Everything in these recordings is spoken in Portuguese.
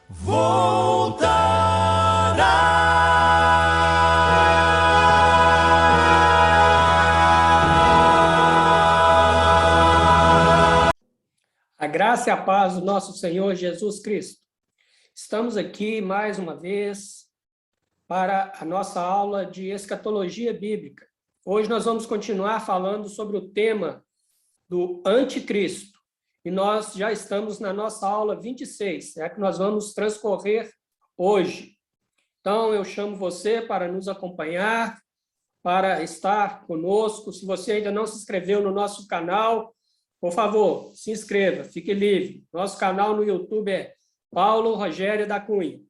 A graça e a paz do nosso Senhor Jesus Cristo. Estamos aqui mais uma vez para a nossa aula de escatologia bíblica. Hoje nós vamos continuar falando sobre o tema do anticristo. E nós já estamos na nossa aula 26, é a que nós vamos transcorrer hoje. Então, eu chamo você para nos acompanhar, para estar conosco. Se você ainda não se inscreveu no nosso canal, por favor, se inscreva, fique livre. Nosso canal no YouTube é Paulo Rogério da Cunha.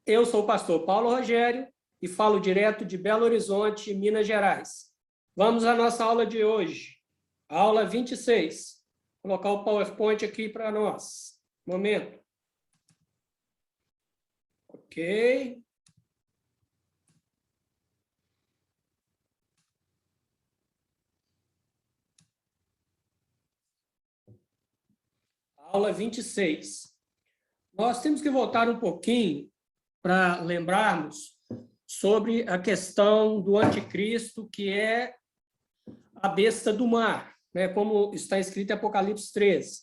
Eu sou o pastor Paulo Rogério e falo direto de Belo Horizonte, Minas Gerais. Vamos à nossa aula de hoje, aula 26. Vou colocar o PowerPoint aqui para nós. Momento. Ok. Aula 26. Nós temos que voltar um pouquinho para lembrarmos sobre a questão do anticristo, que é a besta do mar, né? Como está escrito em Apocalipse 13.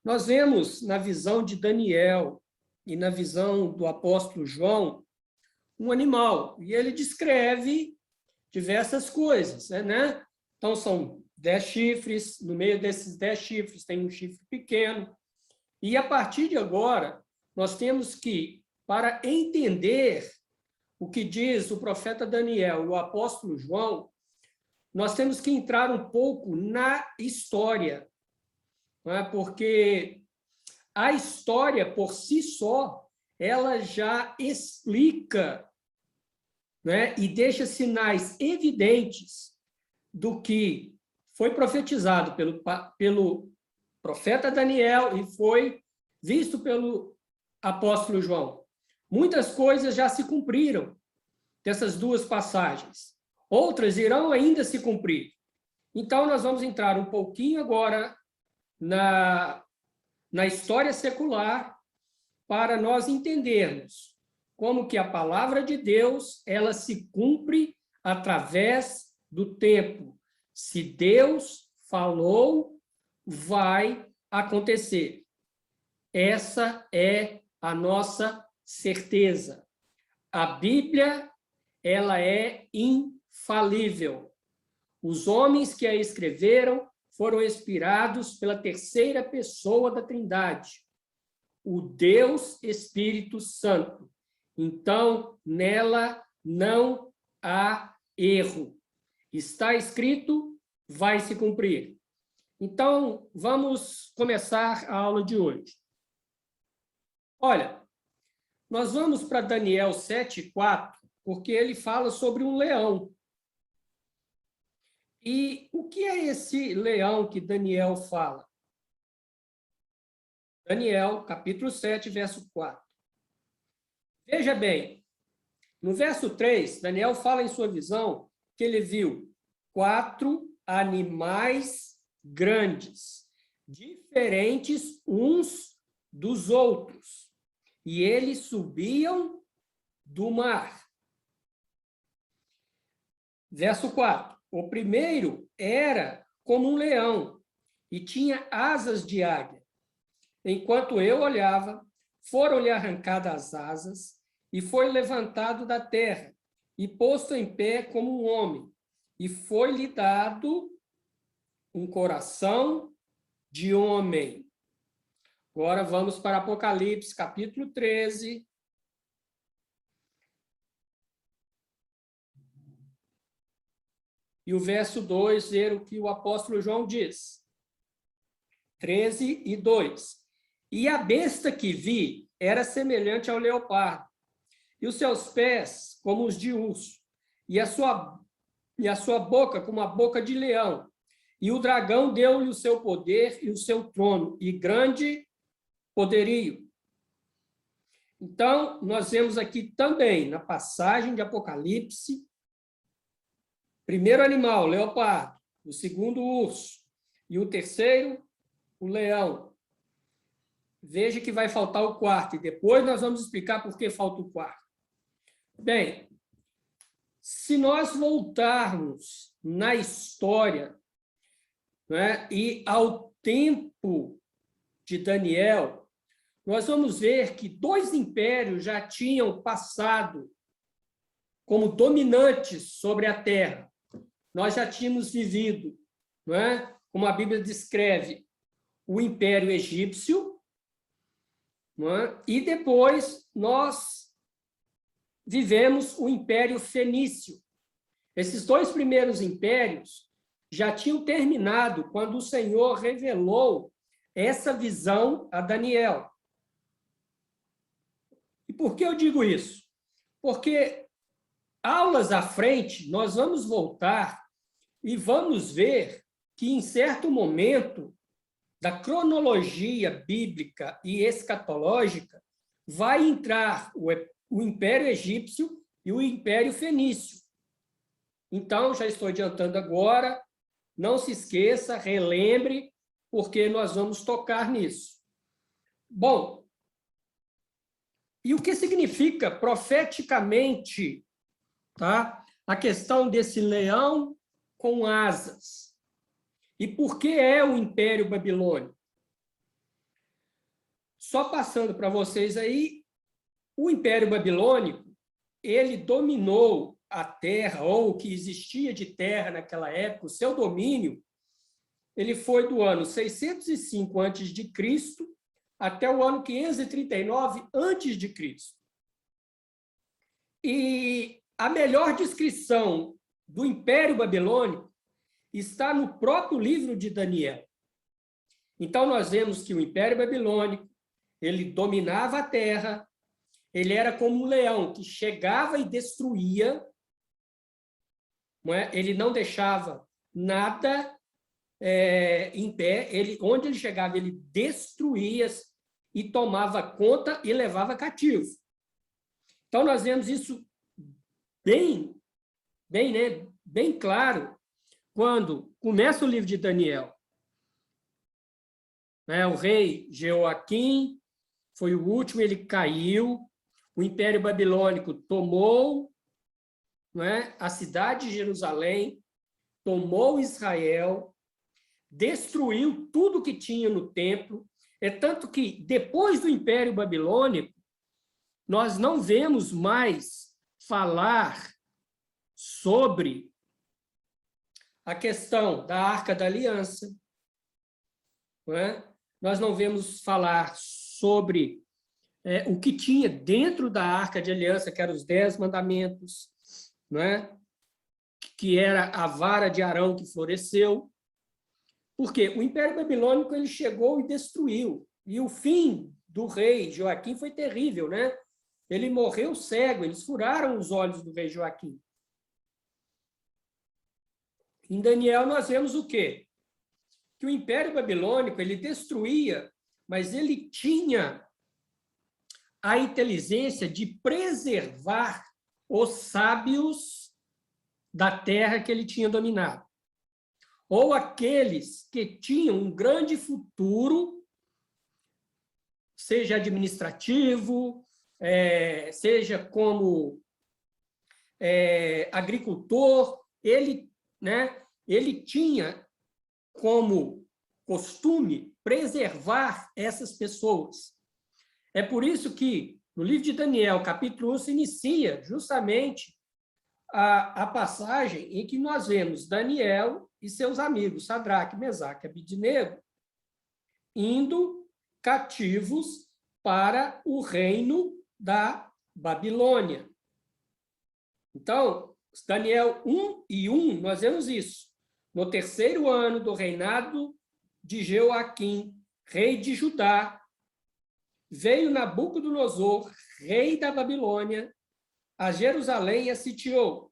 Nós vemos na visão de Daniel e na visão do apóstolo João um animal, e ele descreve diversas coisas, né? Então, são 10 chifres, no meio desses 10 chifres tem um chifre pequeno, e a partir de agora, nós temos que, para entender o que diz o profeta Daniel e o apóstolo João, nós temos que entrar um pouco na história, né? Porque a história, por si só, ela já explica, né? E deixa sinais evidentes do que foi profetizado pelo profeta Daniel e foi visto pelo apóstolo João. Muitas coisas já se cumpriram dessas duas passagens. Outras irão ainda se cumprir. Então, nós vamos entrar um pouquinho agora na história secular para nós entendermos como que a palavra de Deus ela se cumpre através do tempo. Se Deus falou, vai acontecer. Essa é a nossa certeza. A Bíblia, ela é infalível. Os homens que a escreveram foram inspirados pela terceira pessoa da Trindade, o Deus Espírito Santo. Então, nela não há erro. Está escrito, vai se cumprir. Então, vamos começar a aula de hoje. Olha, nós vamos para Daniel 7:4, porque ele fala sobre um leão. E o que é esse leão que Daniel fala? Daniel, capítulo 7, verso 4. Veja bem, no verso 3, Daniel fala em sua visão que ele viu 4 animais grandes, diferentes uns dos outros, e eles subiam do mar. Verso 4. O primeiro era como um leão e tinha asas de águia. Enquanto eu olhava, foram-lhe arrancadas as asas e foi levantado da terra e posto em pé como um homem, e foi-lhe dado um coração de homem. Agora vamos para Apocalipse, capítulo 13. E o verso 2, ver o que o apóstolo João diz. 13:2. E a besta que vi era semelhante ao leopardo, e os seus pés como os de urso, e a sua boca como a boca de leão. E o dragão deu-lhe o seu poder e o seu trono, e grande poderio. Então, nós vemos aqui também, na passagem de Apocalipse, primeiro animal, leopardo, o segundo, urso, e o terceiro, o leão. veja que vai faltar o quarto, e depois nós vamos explicar por que falta o quarto. Bem, se nós voltarmos na história, né, e ao tempo de Daniel, nós vamos ver que 2 impérios já tinham passado como dominantes sobre a terra. Nós já tínhamos vivido, não é? Como a Bíblia descreve, o Império Egípcio, não é? E depois nós vivemos o Império Fenício. Esses 2 primeiros impérios já tinham terminado quando o Senhor revelou essa visão a Daniel. E por que eu digo isso? Porque aulas à frente, nós vamos voltar e vamos ver que, em certo momento da cronologia bíblica e escatológica, vai entrar o Império Egípcio e o Império Fenício. Então, já estou adiantando agora, não se esqueça, relembre, porque nós vamos tocar nisso. Bom, e o que significa profeticamente, tá, a questão desse leão com asas? E por que é o Império Babilônico? Só passando para vocês aí, o Império Babilônico, ele dominou a terra, ou o que existia de terra naquela época, o seu domínio, ele foi do ano 605 a.C. até o ano 539 a.C. E a melhor descrição do Império Babilônico está no próprio livro de Daniel. Então, nós vemos que o Império Babilônico, ele dominava a terra, ele era como um leão que chegava e destruía, não é? Ele não deixava nada em pé, onde ele chegava, ele destruía e tomava conta e levava cativo. Então, nós vemos isso bem claro quando começa o livro de Daniel. O rei Jeoaquim foi o último, ele caiu, o Império Babilônico tomou, a cidade de Jerusalém, tomou Israel, destruiu tudo que tinha no templo. É tanto que, depois do Império Babilônico, nós não vemos mais falar sobre a questão da Arca da Aliança, nós não vemos falar sobre o que tinha dentro da Arca de Aliança, que eram os 10 mandamentos, que era a vara de Arão que floresceu. Porque o Império Babilônico ele chegou e destruiu. E o fim do rei Joaquim foi terrível, né? Ele morreu cego, eles furaram os olhos do rei Joaquim. Em Daniel nós vemos o quê? Que o Império Babilônico ele destruía, mas ele tinha a inteligência de preservar os sábios da terra que ele tinha dominado, ou aqueles que tinham um grande futuro, seja administrativo, seja como agricultor, ele tinha como costume preservar essas pessoas. É por isso que, no livro de Daniel, capítulo 1, se inicia justamente a passagem em que nós vemos Daniel e seus amigos, Sadraque, Mesaque e Abidnego, indo cativos para o reino da Babilônia. Então, Daniel 1:1, nós vemos isso. No 3º ano do reinado de Jeoaquim, rei de Judá, veio Nabucodonosor, rei da Babilônia, a Jerusalém e a sitiou.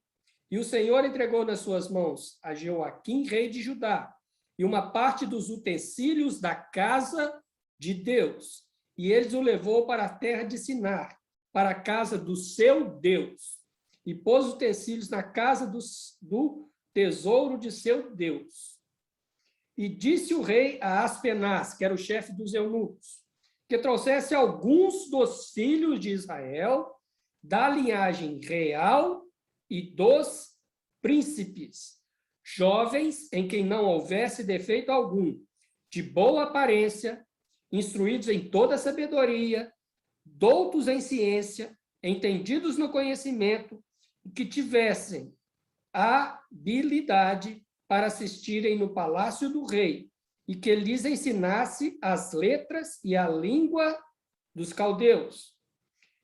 E o Senhor entregou nas suas mãos a Jeoaquim, rei de Judá, e uma parte dos utensílios da casa de Deus. E eles o levou para a terra de Sinar, para a casa do seu Deus, e pôs os utensílios na casa do tesouro de seu Deus. E disse o rei a Aspenaz, que era o chefe dos eunucos: que trouxesse alguns dos filhos de Israel, da linhagem real e dos príncipes, jovens em quem não houvesse defeito algum, de boa aparência, instruídos em toda sabedoria, doutos em ciência, entendidos no conhecimento, que tivessem habilidade para assistirem no palácio do rei, e que lhes ensinasse as letras e a língua dos caldeus.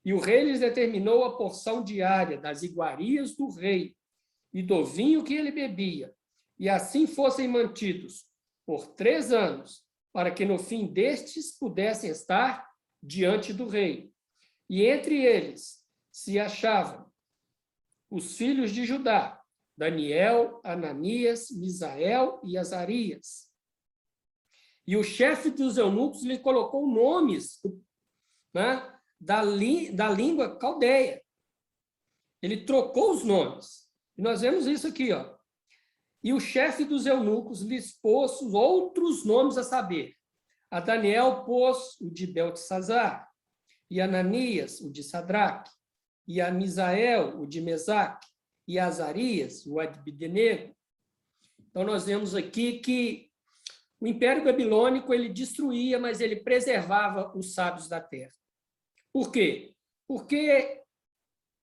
E o rei lhes determinou a porção diária das iguarias do rei e do vinho que ele bebia, e assim fossem mantidos por 3 anos, para que no fim destes pudessem estar diante do rei. E entre eles se achavam os filhos de Judá, Daniel, Ananias, Misael e Azarias. E o chefe dos eunucos lhe colocou nomes, né, da língua caldeia. Ele trocou os nomes. E nós vemos isso aqui, ó. E o chefe dos eunucos lhes pôs outros nomes a saber. A Daniel pôs o de Beltesazar, e a Ananias o de Sadraque, e a Misael o de Mesaque, e a Azarias o de Abednego. Então, nós vemos aqui que o Império Babilônico ele destruía, mas ele preservava os sábios da terra. Por quê? Porque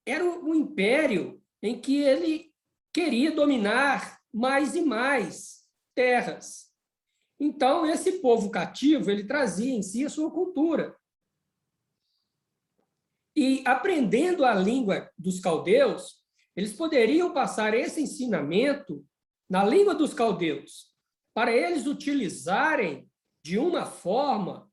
era um império em que ele queria dominar mais e mais terras. Então, esse povo cativo, ele trazia em si a sua cultura. E aprendendo a língua dos caldeus, eles poderiam passar esse ensinamento na língua dos caldeus, para eles utilizarem de uma forma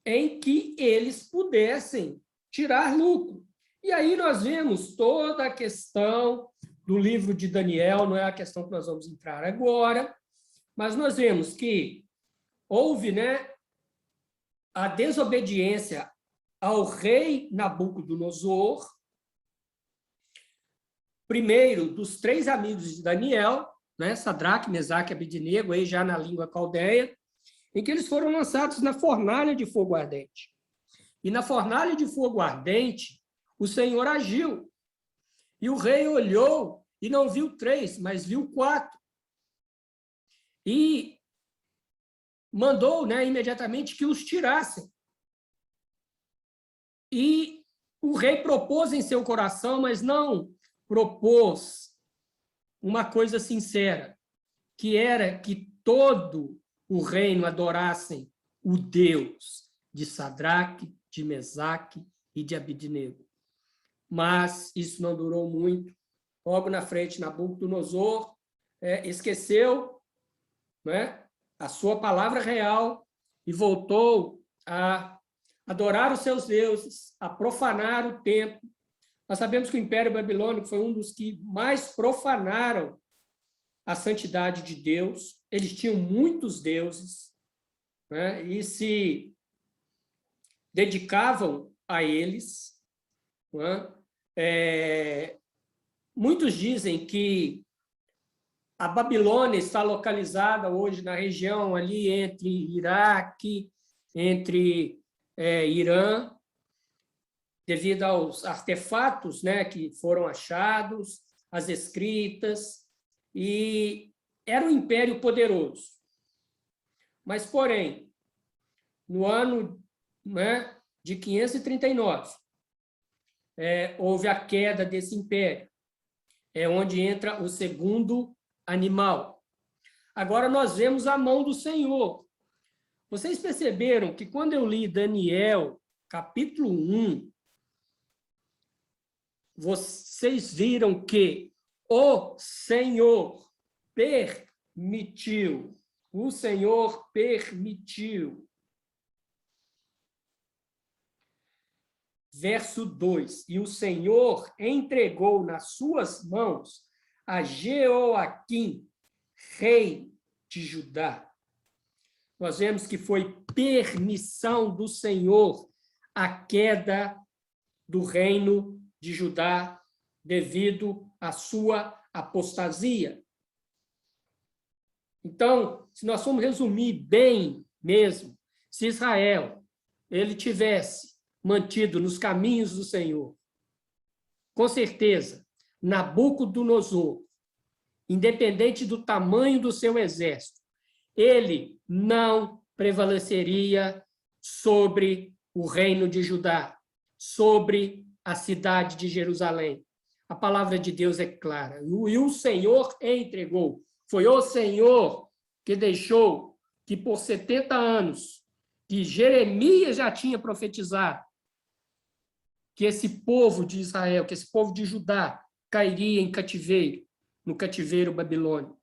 em que eles pudessem tirar lucro. E aí nós vemos toda a questão do livro de Daniel, não é a questão que nós vamos entrar agora, mas nós vemos que houve, né, a desobediência ao rei Nabucodonosor, primeiro dos 3 amigos de Daniel, né, Sadraque, Mesaque e Abednego, aí já na língua caldeia, em que eles foram lançados na fornalha de fogo ardente. E na fornalha de fogo ardente, o Senhor agiu. E o rei olhou e não viu 3, mas viu 4. E mandou, né, imediatamente que os tirassem. E o rei propôs em seu coração, mas não propôs uma coisa sincera, que era que todo o reino adorassem o Deus de Sadraque, de Mesaque e de Abednego. Mas isso não durou muito. Logo na frente, Nabucodonosor esqueceu, né, a sua palavra real e voltou a adorar os seus deuses, a profanar o templo. Nós sabemos que o Império Babilônico foi um dos que mais profanaram a santidade de Deus. Eles tinham muitos deuses, né, e se dedicavam a eles. Né? Muitos dizem que a Babilônia está localizada hoje na região ali entre Iraque, entre Irã, devido aos artefatos, né, que foram achados, as escritas, e era um império poderoso. Mas, porém, no ano, né, de 539, houve a queda desse império. É onde entra o segundo animal. Agora nós vemos a mão do Senhor. Vocês perceberam que quando eu li Daniel, capítulo 1, vocês viram que o Senhor permitiu. O Senhor permitiu. Verso 2. E o Senhor entregou nas suas mãos a Jeoaquim, rei de Judá. Nós vemos que foi permissão do Senhor a queda do reino de Judá devido à sua apostasia. Então, se nós formos resumir bem mesmo, se Israel ele tivesse mantido nos caminhos do Senhor, com certeza, Nabucodonosor, independente do tamanho do seu exército, ele não prevaleceria sobre o reino de Judá, sobre a cidade de Jerusalém. A palavra de Deus é clara. E o Senhor entregou. Foi o Senhor que deixou que por 70 anos, que Jeremias já tinha profetizado, que esse povo de Israel, que esse povo de Judá cairia em cativeiro, no cativeiro babilônico.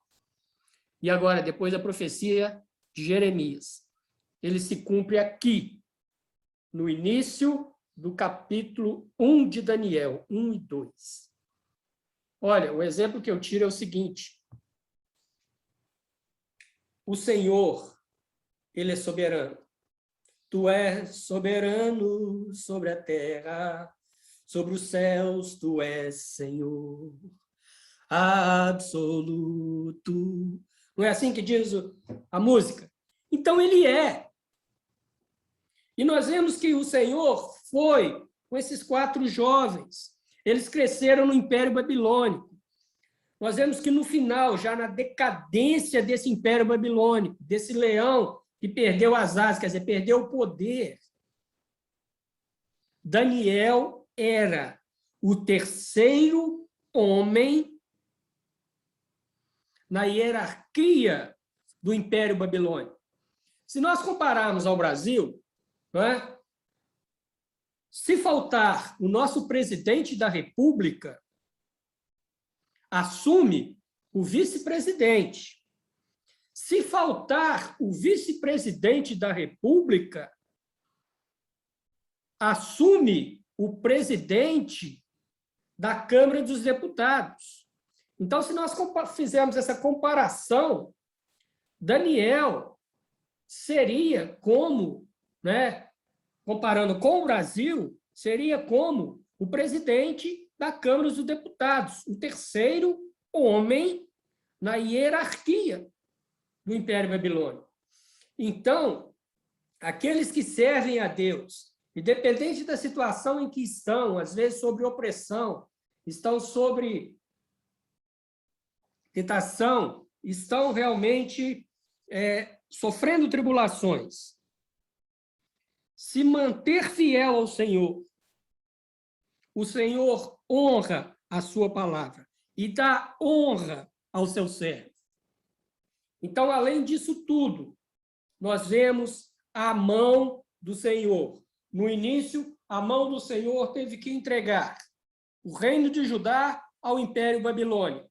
E agora, depois da profecia de Jeremias, ele se cumpre aqui, no início do capítulo 1 de Daniel, 1 e 2. Olha, o exemplo que eu tiro é o seguinte: o Senhor, ele é soberano. Tu és soberano sobre a terra, sobre os céus, tu és Senhor absoluto. Não é assim que diz a música? Então, ele é. E nós vemos que o Senhor foi com esses 4 jovens. Eles cresceram no Império Babilônico. Nós vemos que no final, já na decadência desse Império Babilônico, desse leão que perdeu as asas, quer dizer, perdeu o poder, Daniel era o terceiro homem na hierarquia do Império Babilônico. Se nós compararmos ao Brasil, não é? Se faltar o nosso presidente da República, assume o vice-presidente. Se faltar o vice-presidente da República, assume o presidente da Câmara dos Deputados. Então, se nós fizermos essa comparação, Daniel seria como, né, comparando com o Brasil, seria como o presidente da Câmara dos Deputados, o terceiro homem na hierarquia do Império Babilônico. Então, aqueles que servem a Deus, independente da situação em que estão, às vezes sob opressão, estão sobre tentação, estão realmente sofrendo tribulações. Se manter fiel ao Senhor, o Senhor honra a sua palavra e dá honra ao seu servo. Então, além disso tudo, nós vemos a mão do Senhor. No início, a mão do Senhor teve que entregar o reino de Judá ao Império Babilônico,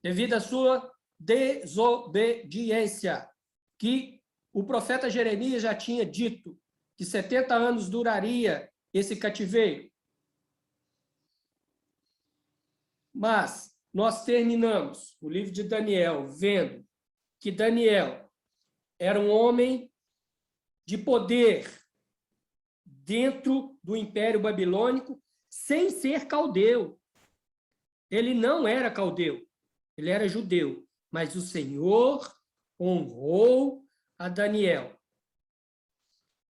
devido à sua desobediência, que o profeta Jeremias já tinha dito que 70 anos duraria esse cativeiro. Mas nós terminamos o livro de Daniel vendo que Daniel era um homem de poder dentro do Império Babilônico, sem ser caldeu. Ele não era caldeu, ele era judeu, mas o Senhor honrou a Daniel.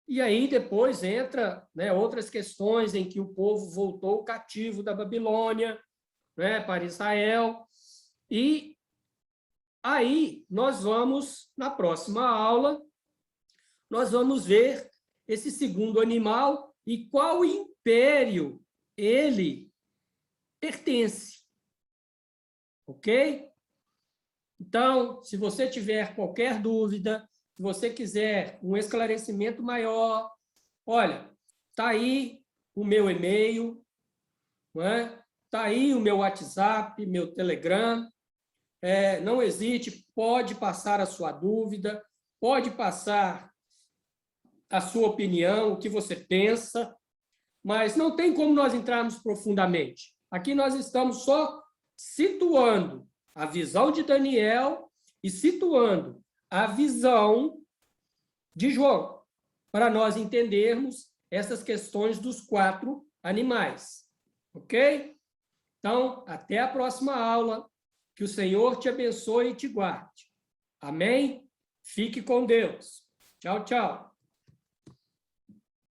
E aí depois entra, né, outras questões em que o povo voltou cativo da Babilônia, né, para Israel. E aí nós vamos, na próxima aula, nós vamos ver esse segundo animal e qual império ele pertence. Ok? Então, se você tiver qualquer dúvida, se você quiser um esclarecimento maior, olha, está aí o meu e-mail, não é? Está aí o meu WhatsApp, meu Telegram. Não hesite, pode passar a sua dúvida, pode passar a sua opinião, o que você pensa, mas não tem como nós entrarmos profundamente. Aqui nós estamos só situando a visão de Daniel e situando a visão de João, para nós entendermos essas questões dos 4 animais. Ok? Então, até a próxima aula. Que o Senhor te abençoe e te guarde. Amém? Fique com Deus. Tchau, tchau.